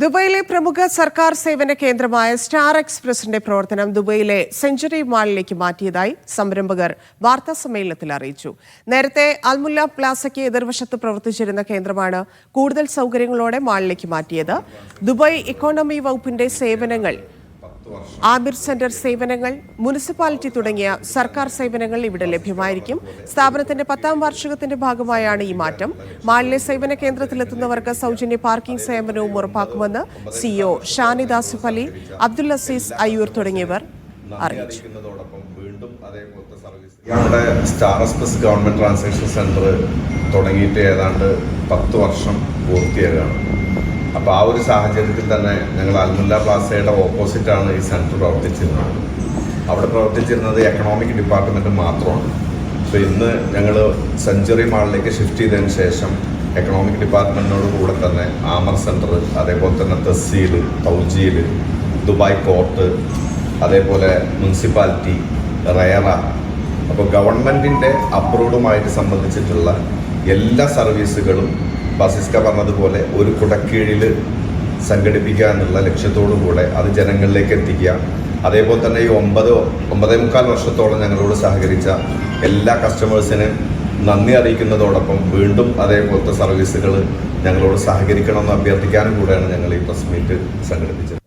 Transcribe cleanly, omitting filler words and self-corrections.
ദുബൈയിലെ പ്രമുഖ സർക്കാർ സേവന കേന്ദ്രമായ സ്റ്റാർ എക്സ്പ്രസിന്റെ പ്രവർത്തനം ദുബൈയിലെ സെഞ്ചുറി മാളിലേക്ക് മാറ്റിയതായി സംരംഭകർ വാർത്താസമ്മേളനത്തിൽ അറിയിച്ചു. നേരത്തെ അൽമുല്ല പ്ലാസയ്ക്ക് എതിർവശത്ത് പ്രവർത്തിച്ചിരുന്ന കേന്ദ്രമാണ് കൂടുതൽ സൗകര്യങ്ങളോടെ മാളിലേക്ക് മാറ്റിയത്. ദുബായ് ഇക്കോണമി വകുപ്പിന്റെ സേവനങ്ങൾ, ആമിർ സെന്റർ സേവനങ്ങൾ, മുനിസിപ്പാലിറ്റി തുടങ്ങിയ സർക്കാർ സേവനങ്ങൾ ഇവിടെ ലഭ്യമായിരിക്കും. സ്ഥാപനത്തിന്റെ 10ാം വാർഷികത്തിന്റെ ഭാഗമായാണ് ഈ മാറ്റം. മാളിലെ സേവന കേന്ദ്രത്തിലെത്തുന്നവർക്ക് സൗജന്യ പാർക്കിംഗ് സേവനവും ഉറപ്പാക്കുമെന്ന് സിഇഒ ഷാനിദ് ആസിഫ് അലി, അബ്ദുൽ അസീസ് അയ്യൂർ തുടങ്ങിയവർ അറിയിച്ചു. ഞങ്ങളുടെ star express government transaction centre തുടങ്ങിയിട്ട് ഏതാണ്ട് 10 വർഷം പൂർത്തിയാകാണ്. അപ്പോൾ ആ ഒരു സാഹചര്യത്തിൽ തന്നെ ഞങ്ങൾ അൽമുല്ല പ്ലാസയുടെ ഓപ്പോസിറ്റാണ് ഈ സെൻറ്റർ പ്രവർത്തിച്ചിരുന്നത്. അവിടെ പ്രവർത്തിച്ചിരുന്നത് എക്കണോമിക് ഡിപ്പാർട്ട്മെൻറ്റ് മാത്രമാണ്. അപ്പോൾ ഇന്ന് ഞങ്ങൾ സെഞ്ചുറി മാളിലേക്ക് ഷിഫ്റ്റ് ചെയ്തതിന് ശേഷം എക്കണോമിക് ഡിപ്പാർട്ട്മെൻറ്റിനോട് കൂടെ തന്നെ ആമർ സെൻറ്റർ, അതേപോലെ തന്നെ തഹ്സീൽ, തൗജീൽ, ദുബായ് കോർട്ട്, അതേപോലെ മുനിസിപ്പാലിറ്റി, റേറ, അപ്പോൾ ഗവൺമെൻറ്റിൻ്റെ അപ്രൂവ്ഡുമായിട്ട് സംബന്ധിച്ചിട്ടുള്ള എല്ലാ സർവീസുകളും ബാസിസ്ക പറഞ്ഞതുപോലെ ഒരു കുടക്കീഴിൽ സംഘടിപ്പിക്കുക എന്നുള്ള ലക്ഷ്യത്തോടു കൂടെ അത് ജനങ്ങളിലേക്ക് എത്തിക്കുക. അതേപോലെ തന്നെ ഈ 9.25 വർഷത്തോളം ഞങ്ങളോട് സഹകരിച്ച എല്ലാ കസ്റ്റമേഴ്സിനും നന്ദി അറിയിക്കുന്നതോടൊപ്പം വീണ്ടും അതേപോലത്തെ സർവീസുകൾ ഞങ്ങളോട് സഹകരിക്കണമെന്ന് അഭ്യർത്ഥിക്കാനും കൂടെയാണ് ഞങ്ങൾ ഈ പ്രസ് മീറ്റ് സംഘടിപ്പിച്ചത്.